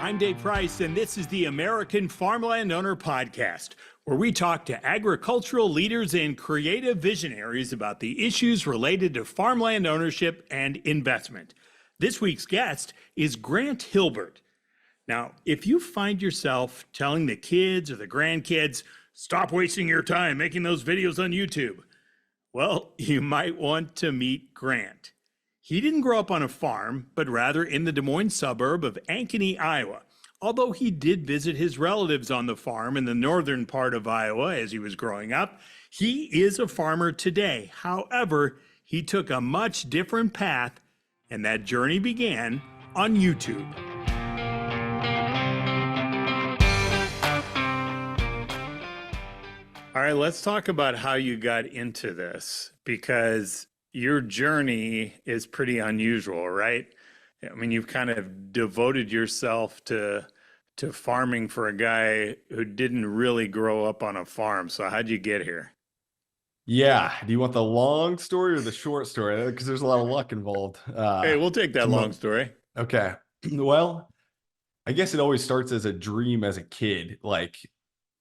I'm Dave Price, and this is the American Farmland Owner Podcast, where we talk to agricultural leaders and creative visionaries about the issues related to farmland ownership and investment. This week's guest is Grant Hilbert. Now, if you find yourself telling the kids or the grandkids, stop wasting your time making those videos on YouTube, well, you might want to meet Grant. He didn't grow up on a farm, but rather in the Des Moines suburb of Ankeny, Iowa. Although he did visit his relatives on the farm in the northern part of Iowa as he was growing up, he is a farmer today. However, he took a much different path, and that journey began on YouTube. All right, let's talk about how you got into this, because your journey is pretty unusual, right? I mean, you've kind of devoted yourself to farming for a guy who didn't really grow up on a farm. So how'd you get here? Yeah. Do you want the long story or the short story? Because there's a lot of luck involved. Hey, we'll take that long story. Okay. Well, I guess it always starts as a dream as a kid. Like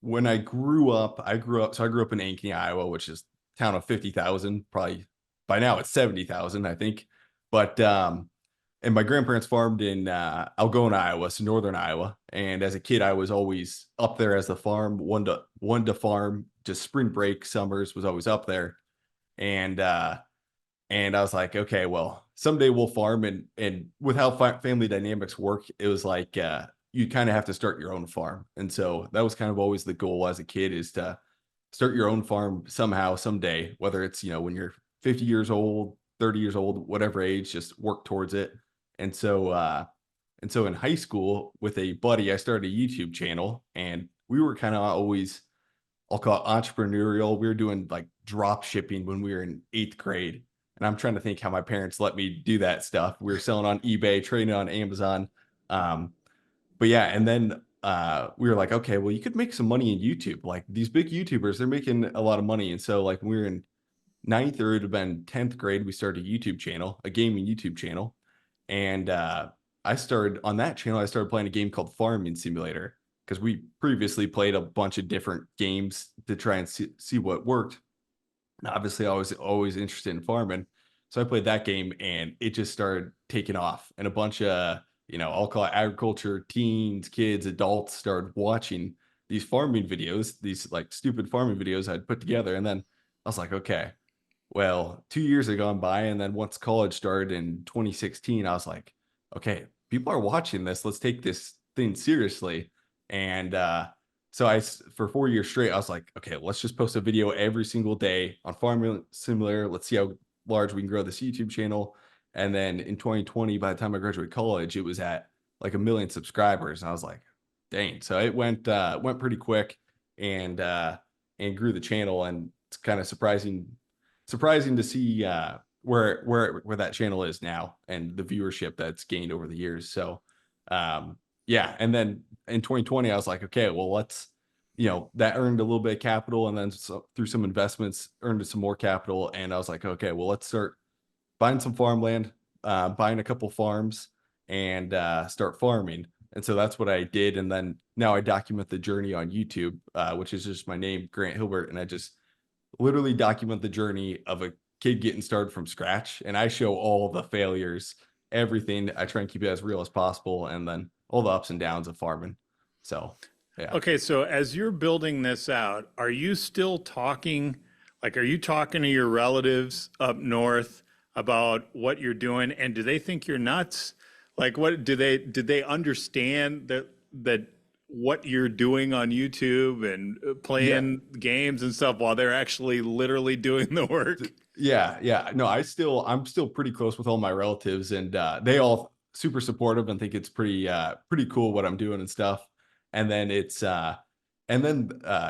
when I grew up, I grew up in Ankeny, Iowa, which is a town of 50,000, probably by now it's 70,000, I think. But, and my grandparents farmed in Algona, Iowa, so northern Iowa. And as a kid, I was always up there as the farm, one to farm, just spring break, summers was always up there. And I was like, okay, well, someday we'll farm. And with how family dynamics work, it was like you kind of have to start your own farm. And so that was kind of always the goal as a kid, is to start your own farm somehow, someday, whether it's, when you're 50 years old, 30 years old, whatever age, just work towards it. And so in high school with a buddy, I started a YouTube channel, and we were kind of always, I'll call it entrepreneurial. We were doing like drop shipping when we were in 8th grade. And I'm trying to think how my parents let me do that stuff. We were selling on eBay, trading on Amazon. But yeah, and then we were like, okay, well, you could make some money in YouTube. Like these big YouTubers, they're making a lot of money. And so like when we were in 9th, or it would have been 10th grade, we started a YouTube channel, a gaming YouTube channel. And I started on that channel, I started playing a game called Farming Simulator, because we previously played a bunch of different games to try and see what worked. And obviously, I was always interested in farming. So I played that game, and it just started taking off. And a bunch of, I'll call it agriculture, teens, kids, adults started watching these farming videos, these like stupid farming videos I'd put together. And then I was like, okay, well, 2 years had gone by, and then once college started in 2016, I was like, okay, people are watching this. Let's take this thing seriously. And so for 4 years straight, I was like, okay, let's just post a video every single day on Farming Simulator. Let's see how large we can grow this YouTube channel. And then in 2020, by the time I graduated college, it was at like 1 million subscribers. And I was like, dang. So it went pretty quick, and grew the channel. And it's kind of surprising to see where that channel is now, and the viewership that's gained over the years. So yeah. And then in 2020, I was like, okay, well, let's, that earned a little bit of capital, and then through some investments earned some more capital. And I was like, okay, well, let's start buying some farmland, buying a couple farms, and start farming. And so that's what I did. And then now I document the journey on YouTube, which is just my name, Grant Hilbert. And I just literally document the journey of a kid getting started from scratch. And I show all the failures, everything. I try and keep it as real as possible, and then all the ups and downs of farming. So, yeah. Okay, so as you're building this out, are you still talking, are you talking to your relatives up north about what you're doing? And do they think you're nuts? Like, what did they understand that what you're doing on YouTube and playing games and stuff while they're actually literally doing the work? Yeah. No, I'm still pretty close with all my relatives, and they all super supportive and think it's pretty cool what I'm doing and stuff. And then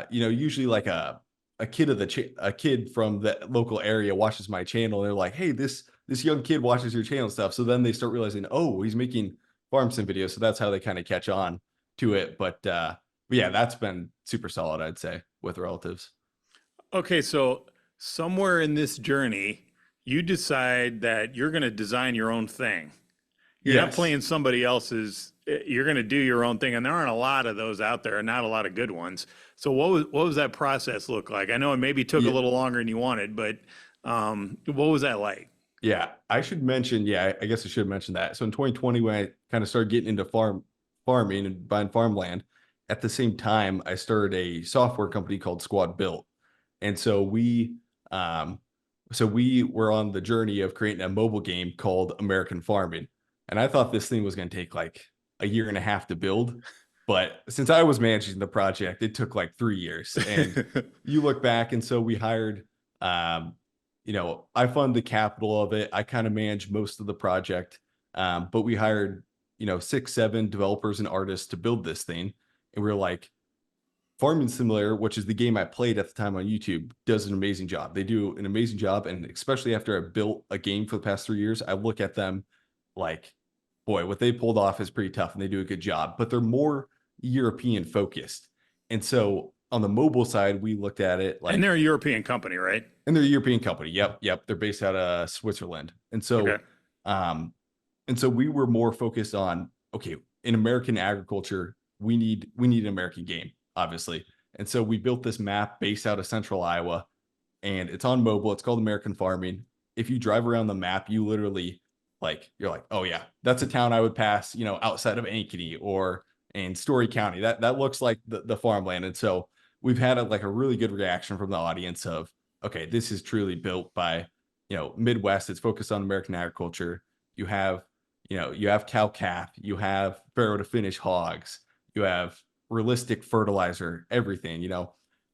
usually like a kid from the local area watches my channel, and they're like, hey, this young kid watches your channel and stuff. So then they start realizing, oh, he's making farm sim videos. So that's how they kind of catch on to it. But yeah, that's been super solid, I'd say, with relatives. Okay, so somewhere in this journey, you decide that you're going to design your own thing. You're not playing somebody else's you're going to do your own thing, and there aren't a lot of those out there, and not a lot of good ones. So what was that process look like? I know it maybe took a Yeah, little longer than you wanted, but what was that like? yeah. I should mention, yeah, I guess I should mention that. So in 2020, when I kind of started getting into farming and buying farmland, at the same time, I started a software company called Squad Built. And um, so we were on the journey of creating a mobile game called American Farming. And I thought this thing was going to take like a year and a half to build. But since I was managing the project, it took like 3 years. And you look back, and so we hired, um, I fund the capital of it. I kind of manage most of the project. But we hired, 6, 7 developers and artists to build this thing. And we were like, Farming Simulator, which is the game I played at the time on YouTube, does an amazing job. They do an amazing job. And especially after I built a game for the past 3 years, I look at them like, boy, what they pulled off is pretty tough and they do a good job, but they're more European focused. And so on the mobile side, we looked at it And they're like, a European company, right? and they're a European company. Yep. Yep. They're based out of Switzerland. Okay. Um, and so we were more focused on, okay, in American agriculture, we need an American game, obviously. And so we built this map based out of central Iowa, and it's on mobile. It's called American Farming. If you drive around the map, you literally you're like, oh yeah, that's a town I would pass, outside of Ankeny or in Story County. That looks like the farmland. And so we've had a really good reaction from the audience of, okay, this is truly built by, Midwest. It's focused on American agriculture. You have, you have cow calf, you have farrow to finish hogs, you have realistic fertilizer, everything.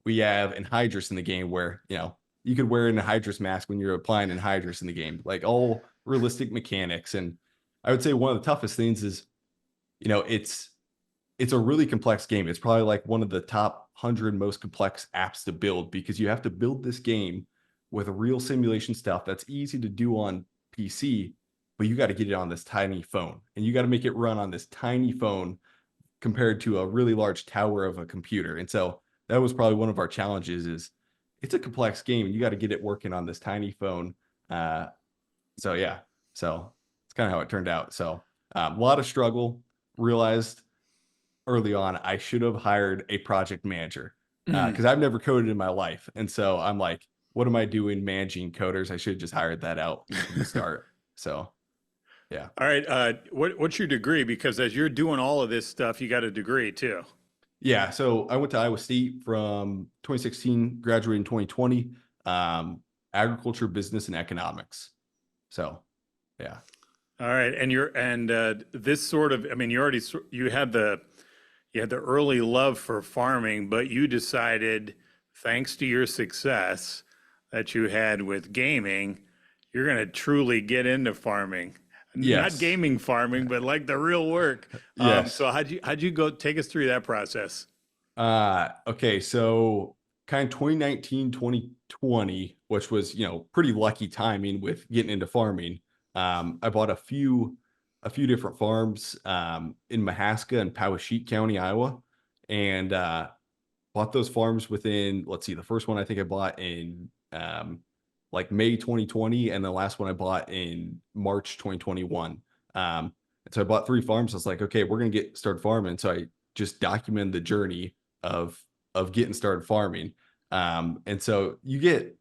We have anhydrous in the game where, you could wear an anhydrous mask when you're applying anhydrous in the game, like all realistic mechanics. And I would say one of the toughest things is, it's a really complex game. It's probably like one of the top 100 most complex apps to build, because you have to build this game with real simulation stuff that's easy to do on PC, but you got to get it on this tiny phone, and you got to make it run on this tiny phone compared to a really large tower of a computer. And so that was probably one of our challenges. Is it's a complex game and you got to get it working on this tiny phone. So yeah, so it's kind of how it turned out. So a lot of struggle. Realized early on I should have hired a project manager, Mhm. because I've never coded in my life. And so I'm like, what am I doing managing coders? I should have just hired that out from the start. So yeah. All right. What's your degree? Because as you're doing all of this stuff, you got a degree too. Yeah, so I went to Iowa State from 2016, graduated in 2020, agriculture, business, and economics. So, yeah. All right. And this sort of, I mean, you had the early love for farming, but you decided, thanks to your success that you had with gaming, you're going to truly get into farming. Not Yes. gaming farming, but like the real work. Yes. So how'd you go take us through that process? Okay, so kind of 2019, 2020, which was, pretty lucky timing with getting into farming. I bought a few different farms in Mahaska and Powesheet County, Iowa, and bought those farms within, let's see, the first one I think I bought in like May 2020, and the last one I bought in March 2021. And so I bought 3 farms. I was like, okay, we're gonna get started farming. So I just documented the journey of getting started farming. And so you get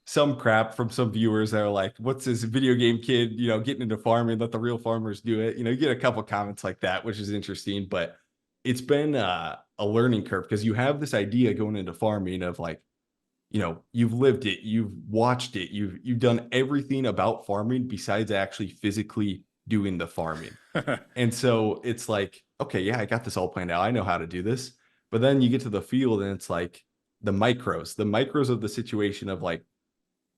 some crap from some viewers that are like, what's this video game kid, getting into farming, let the real farmers do it. You get a couple comments like that, which is interesting, but it's been a learning curve, because you have this idea going into farming of like, you've lived it, you've watched it, you've done everything about farming besides actually physically doing the farming. And so it's like, okay, yeah, I got this all planned out. I know how to do this. But then you get to the field and it's like the micros of the situation of like,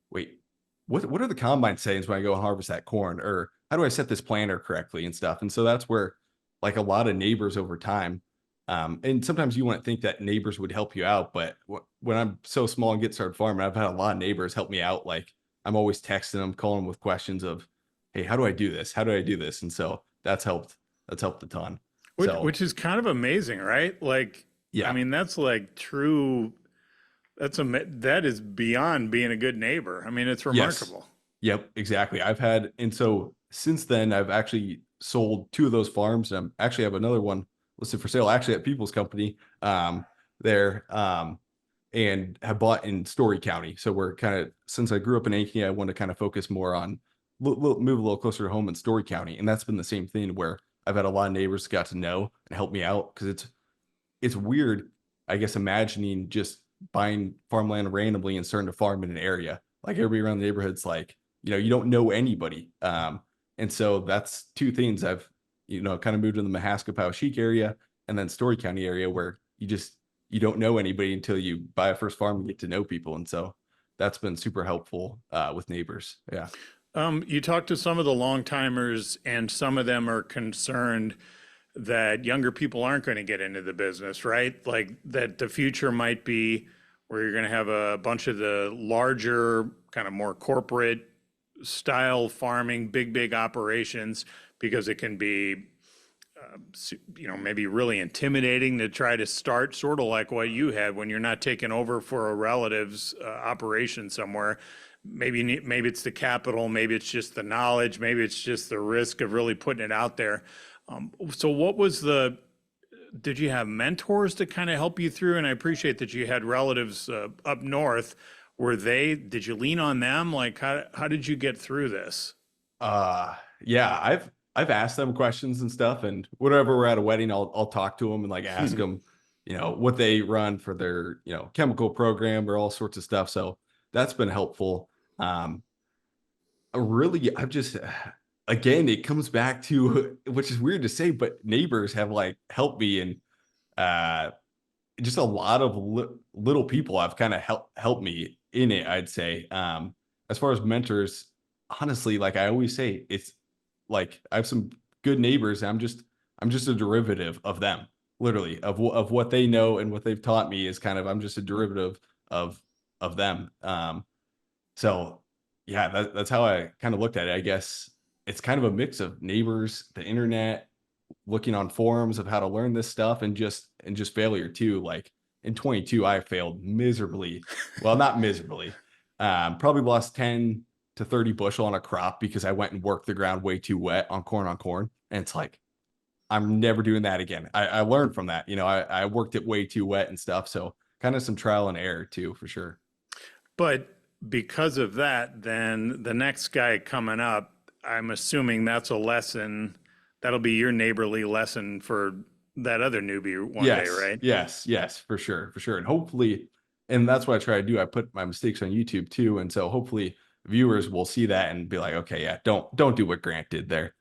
wait, what are the combine settings when I go and harvest that corn? Or how do I set this planter correctly and stuff? And so that's where like a lot of neighbors over time, and sometimes you wouldn't think that neighbors would help you out, but when I'm so small and get started farming, I've had a lot of neighbors help me out. Like I'm always texting them, calling them with questions of, hey, how do I do this? How do I do this? And so that's helped. That's helped a ton. Which So which is kind of amazing, right? Like, I yeah, mean, that's like true. That is beyond being a good neighbor. I mean, it's yes, remarkable. yep, exactly. And so since then, I've actually sold 2 of those farms. And I actually have another one listed for sale, actually at People's Company there, and have bought in Story County. So we're kind of, since I grew up in Ankeny, I want to kind of focus more on move a little closer to home in Story County. And that's been the same thing where I've had a lot of neighbors got to know and help me out, because it's weird, I guess, imagining just buying farmland randomly and starting to farm in an area. Like everybody around the neighborhood's like, you don't know anybody. And so that's 2 things I've, kind of moved to the Mahaska-Poweshiek area and then Story County area, where you don't know anybody until you buy a first farm and get to know people. And so that's been super helpful with neighbors. Yeah. You talk to some of the long timers, and some of them are concerned that younger people aren't going to get into the business, right? Like that the future might be where you're going to have a bunch of the larger, kind of more corporate style farming, big operations, because it can be, maybe really intimidating to try to start, sort of like what you had when you're not taking over for a relative's operation somewhere. Maybe it's the capital, maybe it's just the knowledge, maybe it's just the risk of really putting it out there. So what was did you have mentors to kind of help you through? And I appreciate that you had relatives up north. Did you lean on them? Like, how did you get through this? Yeah, I've asked them questions and stuff, and whenever we're at a wedding, I'll talk to them and like ask them, what they run for their, chemical program or all sorts of stuff. So that's been helpful. Really, I've just, again, it comes back to, which is weird to say, but neighbors have like helped me, and just a lot of little people have kind of helped me in it, I'd say. As far as mentors, honestly, like I always say, it's like I have some good neighbors. I'm just a derivative of them, literally, of what they know and what they've taught me is kind of, I'm just a derivative of them. So yeah, that's how I kind of looked at it. I guess it's kind of a mix of neighbors, the internet, looking on forums of how to learn this stuff, and just failure too. Like in 22, I failed miserably. Well, not miserably. Probably lost 10 to 30 bushel on a crop because I went and worked the ground way too wet on corn. And it's like, I'm never doing that again. I learned from that. I worked it way too wet and stuff. So kind of some trial and error too, for sure. But because of that, then the next guy coming up, I'm assuming that's a lesson. That'll be your neighborly lesson for that other newbie one day, right? Yes, for sure. And hopefully, and that's what I try to do. I put my mistakes on YouTube too. And so hopefully viewers will see that and be like, okay, yeah, don't do what Grant did there.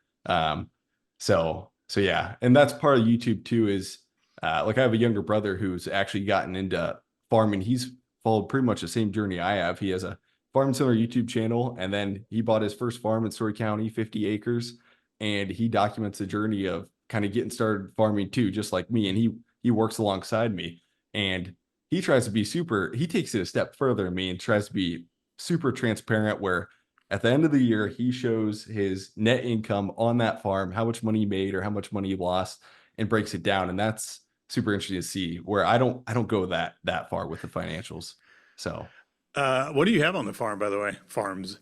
So yeah. And that's part of YouTube too, is like I have a younger brother who's actually gotten into farming. He's followed pretty much the same journey I have. He has a Farm Center YouTube channel, and then he bought his first farm in Story County, 50 acres. And he documents the journey of kind of getting started farming too, just like me. And he works alongside me, and he tries to be he takes it a step further than me and tries to be super transparent, where at the end of the year, he shows his net income on that farm, how much money he made or how much money he lost, and breaks it down. And that's super interesting to see, where I don't go that far with the financials. So what do you have on the farm, by the way? Farms.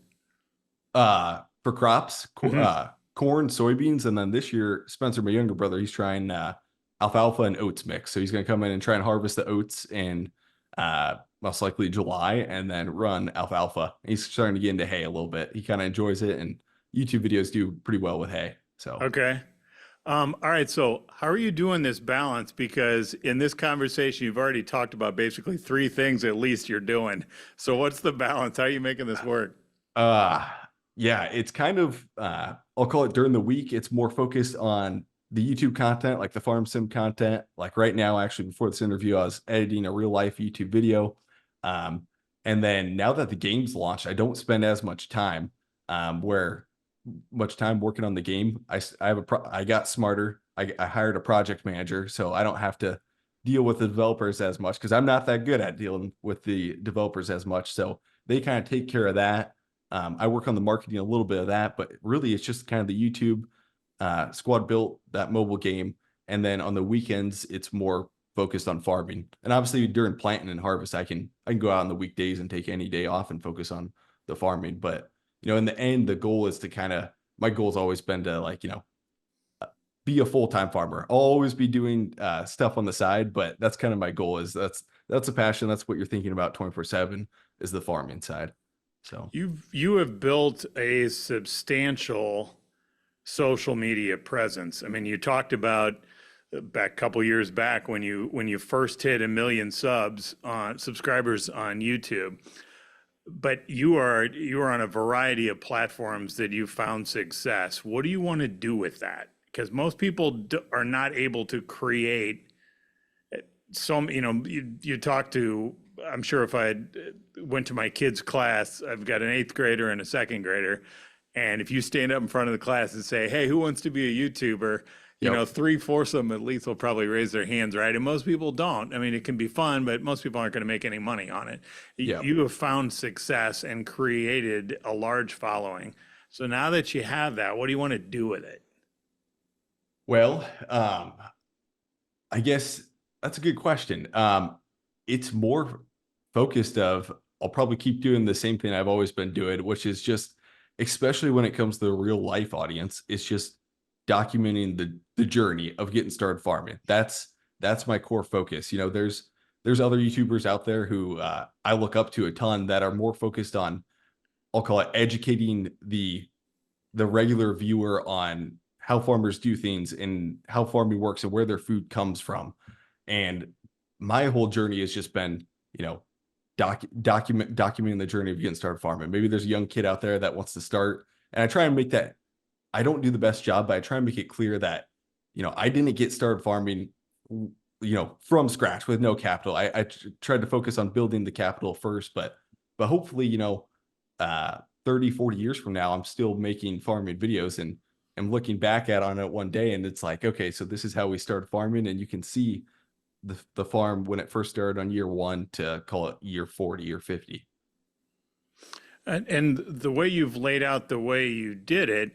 For crops, corn, soybeans, and then this year, Spencer, my younger brother, he's trying alfalfa and oats mix. So he's going to come in and try and harvest the oats in most likely July, and then run alfalfa. He's starting to get into hay a little bit. He kind of enjoys it, and YouTube videos do pretty well with hay. So okay. All right. So how are you doing this balance? Because in this conversation, you've already talked about basically 3 things at least you're doing. So what's the balance? How are you making this work? Yeah, it's kind of, I'll call it during the week. It's more focused on the YouTube content, like the farm sim content. Like right now, actually, before this interview, I was editing a real life YouTube video. And then now that the game's launched, I don't spend as much time, working on the game. I got smarter. I hired a project manager, so I don't have to deal with the developers as much, because I'm not that good at dealing with the developers as much. So they kind of take care of that. I work on the marketing, a little bit of that, but really it's just kind of the YouTube squad built that mobile game. And then on the weekends, it's more focused on farming. And obviously during planting and harvest, I can go out on the weekdays and take any day off and focus on the farming. But, in the end, the goal is to my goal has always been to be a full-time farmer. I'll always be doing stuff on the side, but that's kind of my goal. Is that's a passion. That's what you're thinking about 24/7 is the farming side. So You have built a substantial social media presence. I mean, you talked about back a couple years back when you first hit 1 million subscribers on YouTube. But you are on a variety of platforms that you found success. What do you want to do with that? Because most people are not able to create so, you talk to, I'm sure if I went to my kid's class, I've got an 8th grader and a 2nd grader. And if you stand up in front of the class and say, hey, who wants to be a YouTuber? You know, 3/4 of them at least will probably raise their hands, right? And most people don't. I mean, it can be fun, but most people aren't going to make any money on it. You have found success and created a large following. So now that you have that, what do you want to do with it? Well, I guess that's a good question. It's more focused of I'll probably keep doing the same thing I've always been doing, which is just, especially when it comes to the real life audience, it's just documenting the journey of getting started farming. That's my core focus. You know, there's other YouTubers out there who I look up to a ton that are more focused on, I'll call it educating the regular viewer on how farmers do things and how farming works and where their food comes from. And my whole journey has just been, you know, documenting the journey of getting started farming. Maybe there's a young kid out there that wants to start, and I try and make that. I don't do the best job, but I try and make it clear that, you know, I didn't get started farming, you know, from scratch with no capital. I tried to focus on building the capital first, but hopefully, you know, 30, 40 years from now, I'm still making farming videos and I'm looking back on it one day and it's like, okay, so this is how we started farming. And you can see the farm when it first started on year 1 to call it year 40 or 50. And the way you've laid out the way you did it,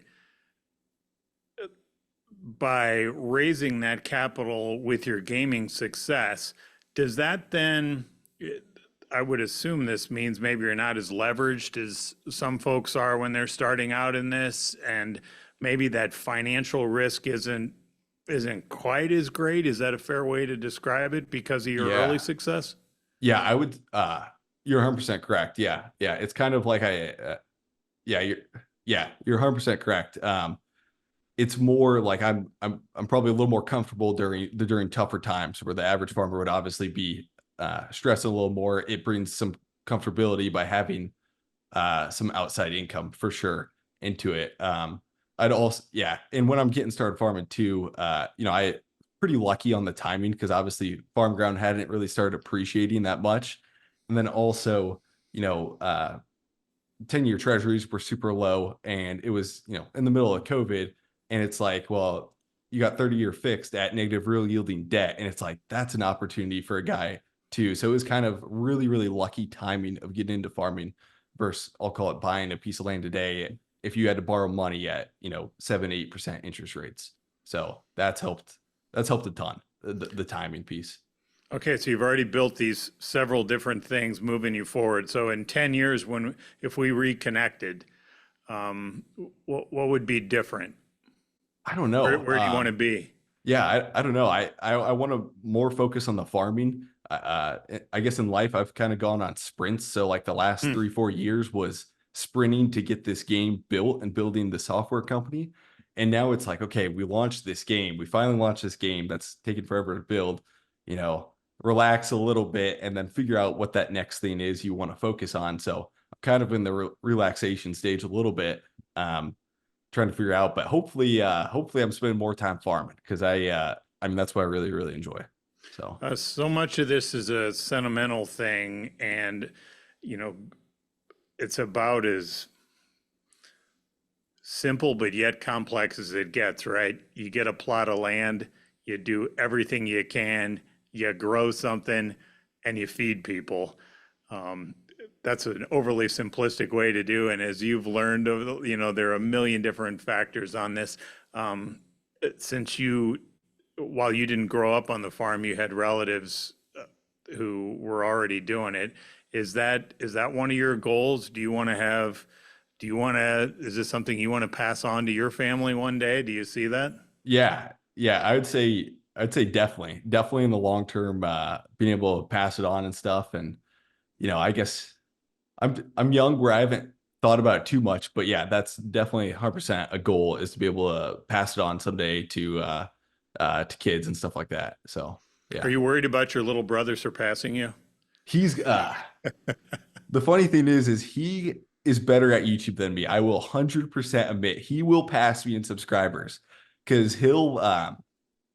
by raising that capital with your gaming success, does that then, I would assume this means maybe you're not as leveraged as some folks are when they're starting out in this, and maybe that financial risk isn't quite as great. Is that a fair way to describe it because of your early success? Yeah, I would, you're 100% correct. Yeah. It's kind of like you're 100% correct. It's more like I'm probably a little more comfortable during tougher times where the average farmer would obviously be stressing a little more. It brings some comfortability by having some outside income for sure into it. I'd also, and when I'm getting started farming too, you know, I pretty lucky on the timing because obviously farm ground hadn't really started appreciating that much. And then also, you know, 10-year treasuries were super low and it was, you know, in the middle of COVID. And it's like, well, you got 30-year fixed at negative real yielding debt. And it's like, that's an opportunity for a guy too. So it was kind of really, really lucky timing of getting into farming versus I'll call it buying a piece of land today if you had to borrow money at, you know, 7-8% interest rates. So that's helped a ton, the timing piece. Okay, so you've already built these several different things moving you forward. So in 10 years, if we reconnected, what would be different? I don't know. Where do you want to be? Yeah, I don't know. I want to more focus on the farming. I guess in life I've kind of gone on sprints. So like the last 3-4 years was sprinting to get this game built and building the software company. And now it's like, okay, we launched this game. We finally launched this game that's taken forever to build, you know, relax a little bit and then figure out what that next thing is you want to focus on. So I'm kind of in the relaxation stage a little bit. Trying to figure out, but hopefully I'm spending more time farming because I mean, that's what I really, really enjoy. So much of this is a sentimental thing and, you know, it's about as simple but yet complex as it gets, right? You get a plot of land, you do everything you can, you grow something and you feed people. That's an overly simplistic way to do. And as you've learned, you know, there are a million different factors on this. While you didn't grow up on the farm, you had relatives who were already doing it. Is that one of your goals? Is this something you want to pass on to your family one day? Do you see that? Yeah, Yeah, I'd say definitely in the long term, being able to pass it on and stuff. And I guess I'm young where I haven't thought about it too much, but yeah, that's definitely 100% a goal, is to be able to pass it on someday to kids and stuff like that. So Are yeah, you worried about your little brother surpassing you? he's the funny thing is he is better at YouTube than me. I will 100% admit he will pass me in subscribers, because he'll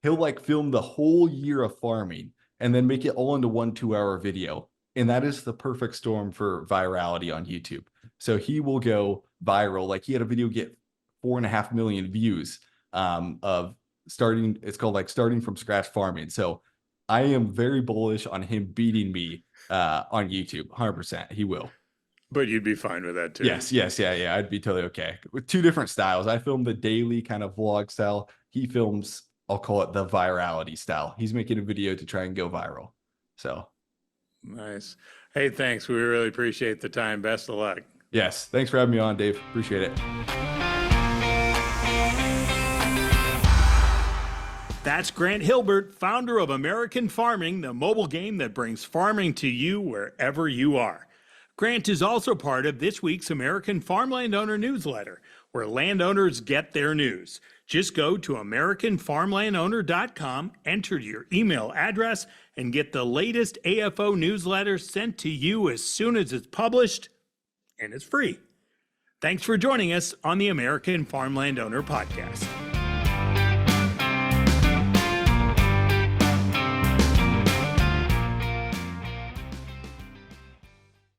like film the whole year of farming and then make it all into 1 2 hour video. And that is the perfect storm for virality on YouTube. So he will go viral. Like, he had a video get 4.5 million views, of starting, it's called like starting from scratch farming. So I am very bullish on him beating me on YouTube. 100%. He will. But you'd be fine with that too. Yes, yes, yeah. I'd be totally okay with two different styles. I film the daily kind of vlog style. He films, I'll call it the virality style. He's making a video to try and go viral. So, Nice. Hey, thanks. We really appreciate the time. Best of luck. yes, thanks for having me on, Dave. Appreciate it. That's Grant Hilbert, founder of American Farming, the mobile game that brings farming to you wherever you are. Grant is also part of this week's American Farmland Owner newsletter, where landowners get their news. Just go to AmericanFarmlandOwner.com, enter your email address, and get the latest AFO newsletter sent to you as soon as it's published, and it's free. Thanks for joining us on the American Farmland Owner Podcast.